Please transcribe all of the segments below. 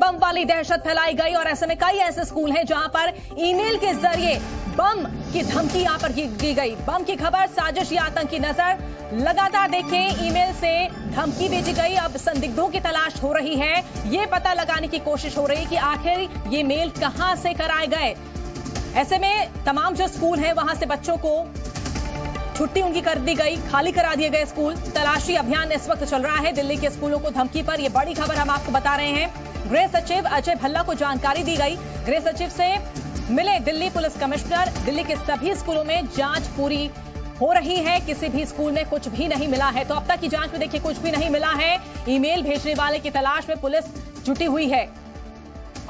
बम वाली दहशत फैलाई गई और ऐसे में कई ऐसे स्कूल हैं जहां पर ईमेल के जरिए बम की धमकी यहां पर दी गई। बम की खबर, साजिश या आतंक की नजर, लगातार देखें ईमेल से धमकी भेजी गई। अब संदिग्धों की तलाश हो रही है, ये पता लगाने की कोशिश हो रही है कि आखिर ये मेल कहां से कराए गए। ऐसे में तमाम जो स्कूल हैं वहां से बच्चों को छुट्टी उनकी कर दी गई, खाली करा दिए गए स्कूल। तलाशी अभियान इस वक्त चल रहा है दिल्ली के स्कूलों को धमकी पर। यह बड़ी खबर हम आपको बता रहे हैं। गृह सचिव अजय भल्ला को जानकारी दी गई। गृह सचिव से मिले दिल्ली पुलिस कमिश्नर। दिल्ली के सभी स्कूलों में जांच पूरी हो रही है, किसी भी स्कूल में कुछ भी नहीं मिला है। तो अब तक की जांच में देखिए कुछ भी नहीं मिला है। ईमेल भेजने वाले की तलाश में पुलिस जुटी हुई है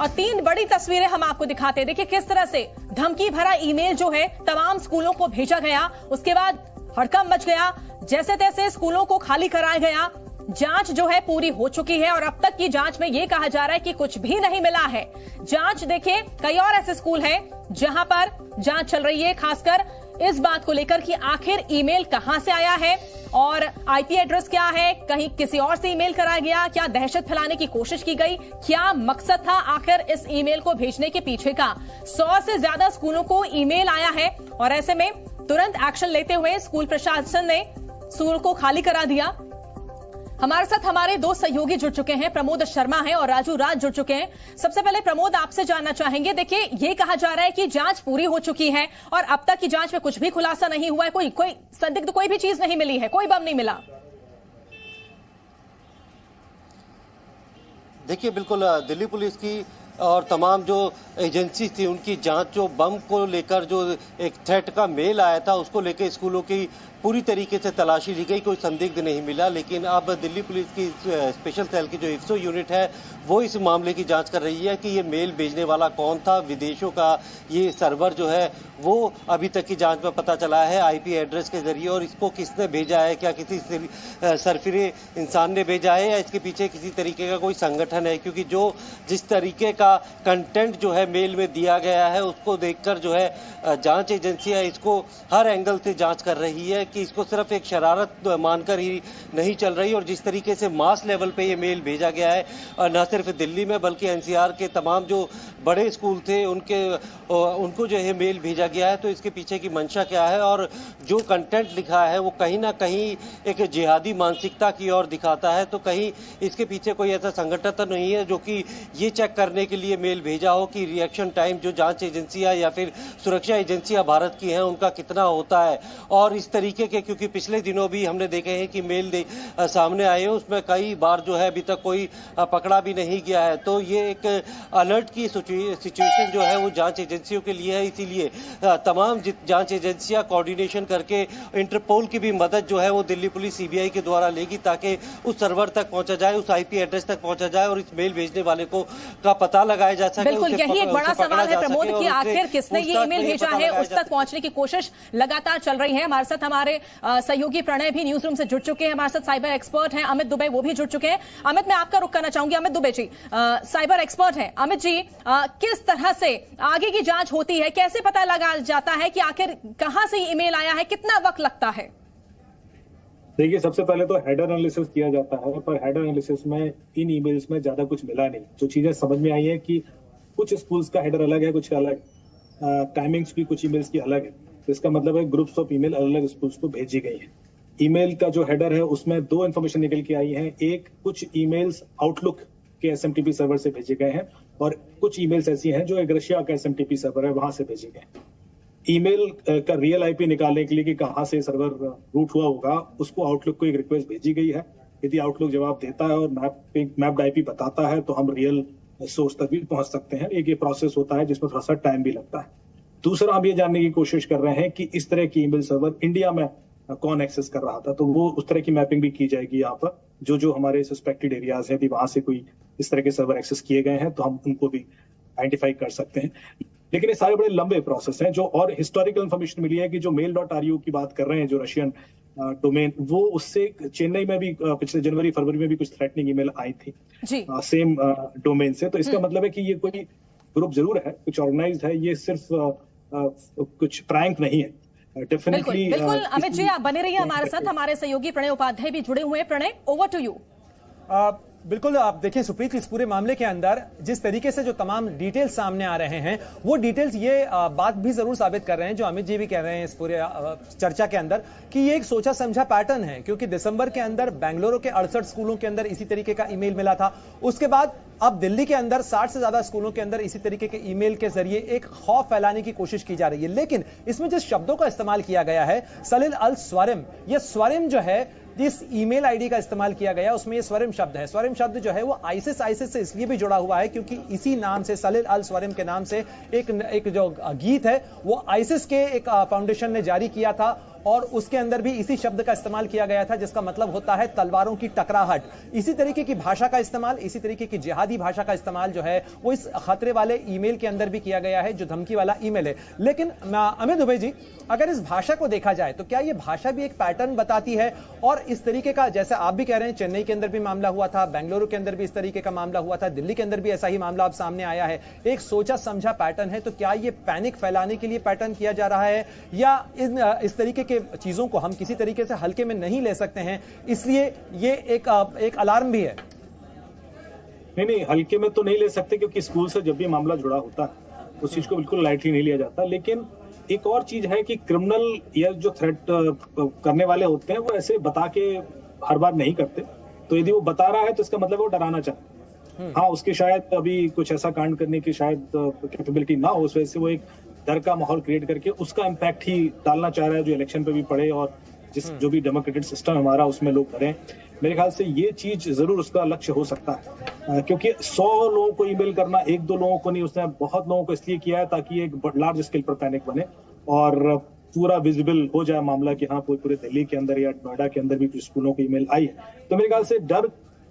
और 3 बड़ी तस्वीरें हम आपको दिखाते हैं। देखिए किस तरह से धमकी भरा ईमेल जो है तमाम स्कूलों को भेजा गया, उसके बाद हड़कंप मच गया, जैसे तैसे स्कूलों को खाली कराया गया। जांच जो है पूरी हो चुकी है और अब तक की जांच में यह कहा जा रहा है कि कुछ भी नहीं मिला है। जांच देखिए कई और ऐसे स्कूल हैं जहां पर जांच चल रही है, खासकर इस बात को लेकर कि आखिर ईमेल कहां से आया है और आईपी एड्रेस क्या है, कहीं किसी और से ईमेल कराया गया, क्या दहशत फैलाने की कोशिश की गई, क्या मकसद था आखिर इस ईमेल को भेजने के पीछे का। 100 से ज्यादा स्कूलों को ईमेल आया है और ऐसे में तुरंत एक्शन लेते हुए स्कूल प्रशासन ने स्कूल को खाली करा दिया। हमारे साथ हमारे 2 सहयोगी जुड़ चुके हैं, प्रमोद शर्मा हैं और राजू राज जुड़ चुके हैं। सबसे पहले प्रमोद, आपसे जानना चाहेंगे, देखिए ये कहा जा रहा है कि जांच पूरी हो चुकी है और अब तक की जांच में कुछ भी खुलासा नहीं हुआ है, कोई संदिग्ध कोई भी चीज नहीं मिली है, कोई बम नहीं मिला। देखिए बिल्कुल दिल्ली पुलिस की और तमाम जो एजेंसी थी उनकी जांच, जो बम को लेकर जो एक थ्रेट का मेल आया था उसको लेकर स्कूलों की पूरी तरीके से तलाशी ली गई, कोई संदिग्ध नहीं मिला। लेकिन अब दिल्ली पुलिस की स्पेशल सेल की जो IFSO यूनिट है वो इस मामले की जांच कर रही है कि ये मेल भेजने वाला कौन था, विदेशों का ये सर्वर जो है वो अभी तक की जांच में पता चला है आईपी एड्रेस के जरिए। और इसको किसने भेजा है, क्या किसी सरफिरे इंसान ने भेजा है या इसके पीछे किसी तरीके का कोई संगठन है, क्योंकि जो जिस तरीके का कंटेंट जो है मेल में दिया गया है उसको देखकर जो है जांच एजेंसियां इसको हर एंगल से जांच कर रही है कि इसको सिर्फ एक शरारत मानकर ही नहीं चल रही। और जिस तरीके से मास लेवल पे ये मेल भेजा गया है न सिर्फ दिल्ली में बल्कि NCR के तमाम जो बड़े स्कूल थे उनको जो है मेल भेजा गया है, तो इसके पीछे की मंशा क्या है और जो कंटेंट लिखा है वो कहीं ना कहीं एक जिहादी मानसिकता की ओर दिखाता है। तो कहीं इसके पीछे कोई ऐसा संगठन तो नहीं है जो कि ये चेक करने के लिए मेल भेजा हो कि रिएक्शन टाइम जो जांच एजेंसियां या फिर सुरक्षा एजेंसियां भारत की हैं उनका कितना होता है। और इस तरीके के, क्योंकि पिछले दिनों भी हमने देखे हैं कि मेल सामने आए हैं उसमें कई बार जो है अभी तक कोई पकड़ा भी नहीं गया है। तो ये एक अलर्ट की सिचुएशन जो है वो जांच एजेंसियों के लिए है, इसीलिए तमाम जांच एजेंसियां कोऑर्डिनेशन करके इंटरपोल की भी मदद जो है वो दिल्ली पुलिस CBI के द्वारा लेगी ताकि उस सर्वर तक पहुंचा जाए, उस IP एड्रेस तक पहुंचा जाए और इस मेल भेजने वाले का पता लगाया जा सके। बिल्कुल यही एक बड़ा सवाल है प्रमोद कि आखिर किसने ये ईमेल भेजा है, उस तक पहुंचने की कोशिश लगातार चल रही है। हमारे साथ हमारे सहयोगी प्रणय भी न्यूज रूम से जुड़ चुके हैं, हमारे साथ साइबर एक्सपर्ट हैं अमित दुबे, वो भी जुड़ चुके हैं। अमित, मैं आपका रुख करना चाहूंगी। अमित दुबे जी साइबर एक्सपर्ट हैं। अमित जी, किस तरह से आगे की जांच होती है, कैसे पता लगा जाता है कि आखिर कहां से ईमेल आया है, कितना वक्त लगता है? देखिए, सबसे पहले तो हेडर एनालिसिस किया जाता है, पर हेडर एनालिसिस में इन ईमेल्स में ज्यादा कुछ मिला नहीं। जो चीजें समझ में आई है कि कुछ स्कूल्स का हेडर अलग है, कुछ का अलग, टाइमिंग्स भी कुछ ईमेल्स की अलग है। तो इसका मतलब है ग्रुप्स ऑफ ईमेल अलग अलग स्कूल्स को भेजी गई है। ईमेल का जो हेडर है उसमें 2 इन्फॉर्मेशन निकल के आई है। एक, कुछ ईमेल्स आउटलुक के SMTP सर्वर से भेजे गए हैं और कुछ ईमेल्स ऐसी हैं जो एक रशिया का SMTP सर्वर है वहां से भेजे गए। ईमेल का रियल IP निकालने के लिए कि कहां से सर्वर रूट हुआ होगा, उसको आउटलुक को एक रिक्वेस्ट भेजी गई है। यदि आउटलुक जवाब देता है और मैप्ड IP बताता है तो हम रियल सोर्स तक भी पहुंच सकते हैं। एक ये प्रोसेस होता है जिसमें थोड़ा सा टाइम भी लगता है। दूसरा, हम ये जानने की कोशिश कर रहे हैं कि इस तरह की ईमेल सर्वर इंडिया में कौन एक्सेस कर रहा था, तो वो उस तरह की मैपिंग भी की जाएगी। यहाँ पर जो हमारे सस्पेक्टेड एरियाज हैं, वहां से कोई इस तरह के सर्वर एक्सेस किए गए हैं तो हम उनको भी आइडेंटिफाई कर सकते हैं। लेकिन ये सारे बड़े लंबे प्रोसेस हैं। जो और हिस्टोरिकल इन्फॉर्मेशन मिली है कि जो mail.ru की बात कर रहे हैं, जो रशियन डोमेन, वो उससे चेन्नई में भी पिछले जनवरी फरवरी में भी कुछ थ्रेटनिंग ईमेल आई थी सेम डोमेन से। तो इसका मतलब है कि ये कोई ग्रुप जरूर है, कुछ ऑर्गेनाइज्ड है, ये सिर्फ कुछ प्रैंक नहीं है। डेफिनेटली बिल्कुल। अमित जी, आप बने रहिए हमारे साथ। हमारे सहयोगी प्रणय उपाध्याय भी जुड़े हुए हैं। Pranay, over to you. बिल्कुल, आप देखिए सुप्रीत, इस पूरे मामले के अंदर जिस तरीके से जो तमाम डिटेल्स सामने आ रहे हैं, वो डिटेल्स ये बात भी जरूर साबित कर रहे हैं, जो अमित जी भी कह रहे हैं इस पूरे चर्चा के अंदर, कि ये एक सोचा समझा पैटर्न है। क्योंकि दिसंबर के अंदर बेंगलुरु के 68 स्कूलों के अंदर इसी तरीके का ईमेल मिला था। उसके बाद अब दिल्ली के अंदर 60 से ज्यादा स्कूलों के अंदर इसी तरीके के ईमेल के जरिए एक खौफ फैलाने की कोशिश की जा रही है। लेकिन इसमें जिस शब्दों का इस्तेमाल किया गया है, सलिल अल स्वरिम, ये स्वरिम जो है, जिस ईमेल आईडी का इस्तेमाल किया गया उसमें ये स्वरिम शब्द है। स्वरिम शब्द जो है वो आईसिस से इसलिए भी जुड़ा हुआ है क्योंकि इसी नाम से, सलिल अल स्वरिम के नाम से एक जो गीत है वो आईसिस के एक फाउंडेशन ने जारी किया था, और उसके अंदर भी इसी शब्द का इस्तेमाल किया गया था, जिसका मतलब होता है तलवारों की टकराहट। इसी तरीके की भाषा का इस्तेमाल, इसी तरीके की जिहादी भाषा का इस्तेमाल जो है वो इस खतरे वाले ईमेल के अंदर भी किया गया है, जो धमकी वाला ईमेल है। लेकिन अमित दुबे जी, अगर इस भाषा को देखा जाए तो क्या ये भाषा भी एक पैटर्न बताती है? और इस तरीके का, जैसे आप भी कह रहे हैं, चेन्नई के अंदर भी मामला हुआ था, बेंगलुरु के अंदर भी इस तरीके का मामला हुआ था, दिल्ली के अंदर भी ऐसा ही मामला अब सामने आया है। एक सोचा समझा पैटर्न है, तो क्या ये पैनिक फैलाने के लिए पैटर्न किया जा रहा है, या इस तरीके के चीजों को हम किसी तरीके से हल्के में नहीं ले सकते हैं, इसलिए ये एक अलार्म भी है? नहीं, हल्के में तो नहीं ले सकते, क्योंकि स्कूल से जब भी मामला जुड़ा होता है उस चीज को बिल्कुल लाइटली नहीं लिया जाता। लेकिन एक और चीज है कि क्रिमिनल या जो थ्रेट करने वाले होते हैं वो ऐसे बता के हर बार नहीं करते। तो यदि वो बता रहा है तो इसका मतलब वो डराना चाहता है। हाँ, उसकी शायद अभी कुछ ऐसा कांड करने की शायद कैपेबिलिटी ना हो, उस वजह से वो एक डर का माहौल क्रिएट करके उसका इम्पैक्ट ही डालना चाह रहा है, जो इलेक्शन पे भी पड़े और जो भी डेमोक्रेटिक सिस्टम हमारा उसमें लोग करें। मेरे ख्याल से ये चीज जरूर उसका लक्ष्य हो सकता है, क्योंकि 100 लोगों को ईमेल करना, 1-2 लोगों को नहीं, उसने बहुत लोगों को इसलिए किया है ताकि एक लार्ज स्केल पर पैनिक बने और पूरा विजिबल हो जाए मामला कि हाँ पूरे दिल्ली के अंदर या नोएडा के अंदर भी कुछ स्कूलों की ईमेल आई है। तो मेरे ख्याल से डर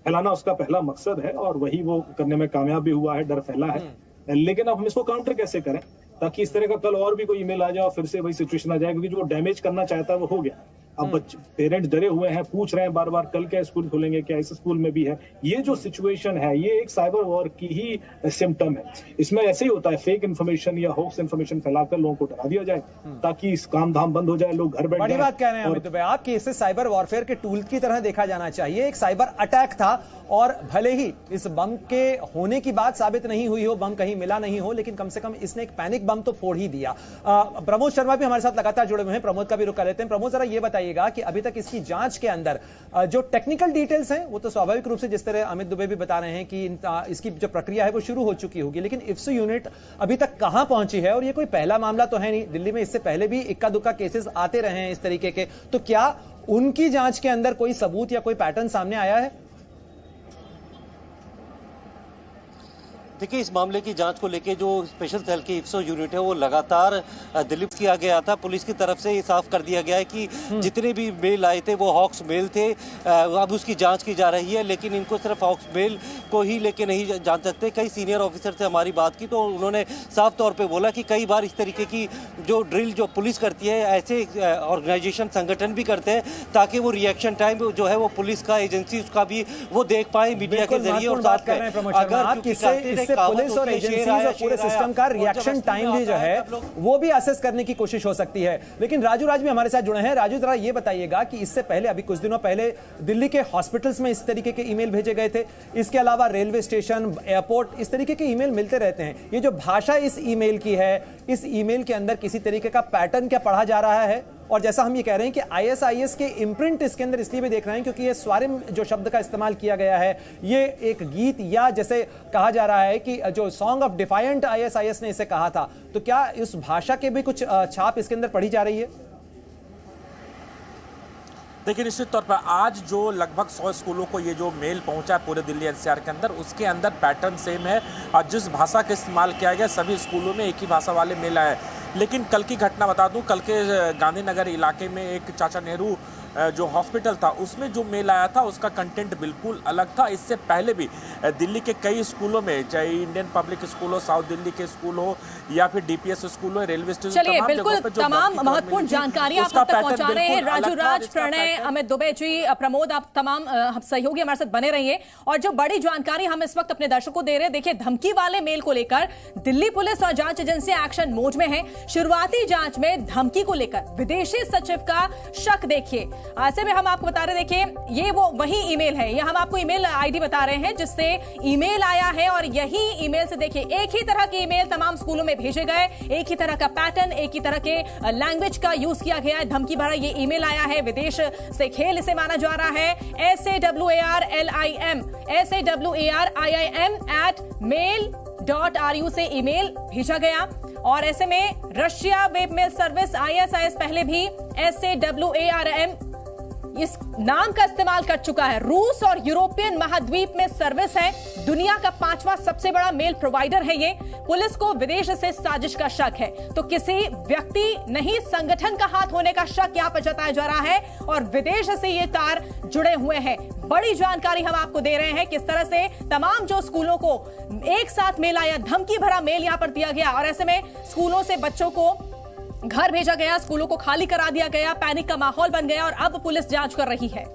फैलाना उसका पहला मकसद है और वही वो करने में कामयाब भी हुआ है, डर फैला है। लेकिन अब हम इसको काउंटर कैसे करें ताकि इस तरह का कल और भी कोई ईमेल आ जाए और फिर से वही सिचुएशन आ जाए, क्योंकि जो डैमेज करना चाहता है वो हो गया। अब बच्चे, पेरेंट्स डरे हुए हैं, पूछ रहे हैं बार बार कल क्या स्कूल खुलेंगे, क्या इस स्कूल में भी है। ये जो सिचुएशन है ये एक साइबर वॉर की ही सिम्टम है। इसमें ऐसे ही होता है, फेक इन्फॉर्मेशन या होक्स इन्फॉर्मेशन फैलाकर लोगों को डरा दिया जाए ताकि इस काम धाम बंद हो जाए, लोग घर बैठ जाएं। बड़ी बात कह रहे हैं अमित दुबे आप कि इसे साइबर वॉरफेयर के टूल की तरह देखा जाना चाहिए। एक साइबर अटैक था और भले ही इस बम के होने की बात साबित नहीं हुई हो, बम कहीं मिला नहीं हो, लेकिन कम से कम इसने एक पैनिक बम तो फोड़ ही दिया। प्रमोद शर्मा भी हमारे साथ लगातार जुड़े हुए हैं, प्रमोद का भी रुख कर लेते हैं। प्रमोद, जरा ये बताइएगा कि अभी तक इसकी जांच के अंदर जो टेक्निकल डिटेल्स हैं वो तो स्वाभाविक रूप से जिस तरह अमित दुबे भी बता रहे हैं कि इसकी जो प्रक्रिया है वो शुरू हो चुकी होगी, लेकिन इफ्सू यूनिट अभी तक कहां पहुंची है? और ये कोई पहला मामला तो है नहीं, दिल्ली में इससे पहले भी इक्का दुक्का केसेस आते रहे हैं इस तरीके के। तो क्या उनकी जांच के अंदर कोई सबूत या कोई पैटर्न सामने आया है? देखिए, इस मामले की जांच को लेके जो स्पेशल सेल की इफ्सो यूनिट है वो लगातार दिल्ली किया गया था। पुलिस की तरफ से ये साफ कर दिया गया है कि जितने भी मेल आए थे वो हॉक्स मेल थे। अब उसकी जांच की जा रही है, लेकिन इनको सिर्फ हॉक्स मेल को ही लेके नहीं जान सकते। कई सीनियर ऑफिसर से हमारी बात की तो उन्होंने साफ तौर पे बोला कि कई बार इस तरीके की जो ड्रिल जो पुलिस करती है, ऐसे ऑर्गेनाइजेशन संगठन भी करते हैं ताकि वो रिएक्शन टाइम जो है वो पुलिस का, एजेंसी उसका भी वो देख पाए मीडिया के जरिए। और साथ में अगर इससे पुलिस और एजेंसीज और पूरे सिस्टम का रिएक्शन टाइम भी जो है वो भी असेस करने की कोशिश हो सकती है। लेकिन राजू राज भी हमारे साथ जुड़े हैं। राजू, जरा ये बताइएगा कि इससे पहले, अभी कुछ दिनों पहले दिल्ली के हॉस्पिटल्स में इस तरीके के ईमेल भेजे गए थे, इसके अलावा रेलवे स्टेशन, एयरपोर्ट, इस तरीके के ईमेल मिलते रहते हैं। ये जो भाषा इस ईमेल की है, इस ईमेल के अंदर किसी तरीके का पैटर्न क्या पढ़ा जा रहा है? और जैसा हम ये कह रहे हैं कि आईएसआईएस के इम्प्रिंट इसके अंदर इसलिए भी देख रहे हैं क्योंकि ये स्वारिम जो शब्द का इस्तेमाल किया गया है, ये एक गीत, या जैसे कहा जा रहा है कि जो सॉन्ग ऑफ डिफायंट आईएसआईएस ने इसे कहा था, तो क्या इस भाषा के भी कुछ छाप इसके अंदर पढ़ी जा रही है? देखिए, निश्चित तौर पर आज जो लगभग 100 स्कूलों को ये जो मेल पहुंचा है पूरे दिल्ली एनसीआर के अंदर, उसके अंदर पैटर्न सेम है और जिस भाषा का इस्तेमाल किया गया सभी स्कूलों में एक ही भाषा वाले मेल आए। लेकिन कल की घटना बता दूं, कल के गांधीनगर इलाके में एक चाचा नेहरू जो हॉस्पिटल था उसमें जो मेल आया था उसका कंटेंट बिल्कुल अलग था। इससे पहले भी दिल्ली के कई स्कूलों में, चाहे इंडियन पब्लिक स्कूल हो, साउथ दिल्ली के स्कूल हो या फिर डीपीएस स्कूल हो, रेलवे स्टेशन, चलिए बिल्कुल तमाम महत्वपूर्ण जानकारी आप तक पहुंचा रहे हैं। राजू राज, प्रणय, अमित दुबे जी, प्रमोद, आप तमाम सहयोगी हमारे साथ बने रहिए। और जो बड़ी जानकारी हम इस वक्त अपने दर्शकों को दे रहे हैं, देखिए धमकी वाले मेल को लेकर दिल्ली पुलिस और जांच एजेंसी एक्शन मोड में है। शुरुआती जांच में धमकी को लेकर विदेशी सचिव का शक देखिए, ऐसे में हम आपको बता रहे, देखिए ये वो वही ईमेल है, ये हम आपको ईमेल आईडी बता रहे हैं जिससे ईमेल आया है और यही ईमेल से देखिए एक ही तरह के ईमेल तमाम स्कूलों में भेजे गए, एक ही तरह का पैटर्न, एक ही तरह के लैंग्वेज का यूज किया गया है। धमकी भरा ये ईमेल आया है, विदेश से खेल इसे माना जा रहा है। SAWARLIM@mail.ru से ईमेल भेजा गया और ऐसे में Russia web mail service ISIS पहले भी SAWARM इस नाम का इस्तेमाल कर चुका है। रूस और यूरोपियन महाद्वीप में सर्विस है, दुनिया का 5वां सबसे बड़ा मेल प्रोवाइडर है ये। पुलिस को विदेश से साजिश का शक है, तो किसी व्यक्ति नहीं संगठन का हाथ होने का शक यहां पर जताया जा रहा है और विदेश से ये तार जुड़े हुए हैं। बड़ी जानकारी हम आपको दे रहे हैं किस तरह से तमाम जो स्कूलों को एक साथ मेल आया, धमकी भरा मेल यहां पर दिया गया और ऐसे में स्कूलों से बच्चों को घर भेजा गया, स्कूलों को खाली करा दिया गया, पैनिक का माहौल बन गया और अब पुलिस जांच कर रही है।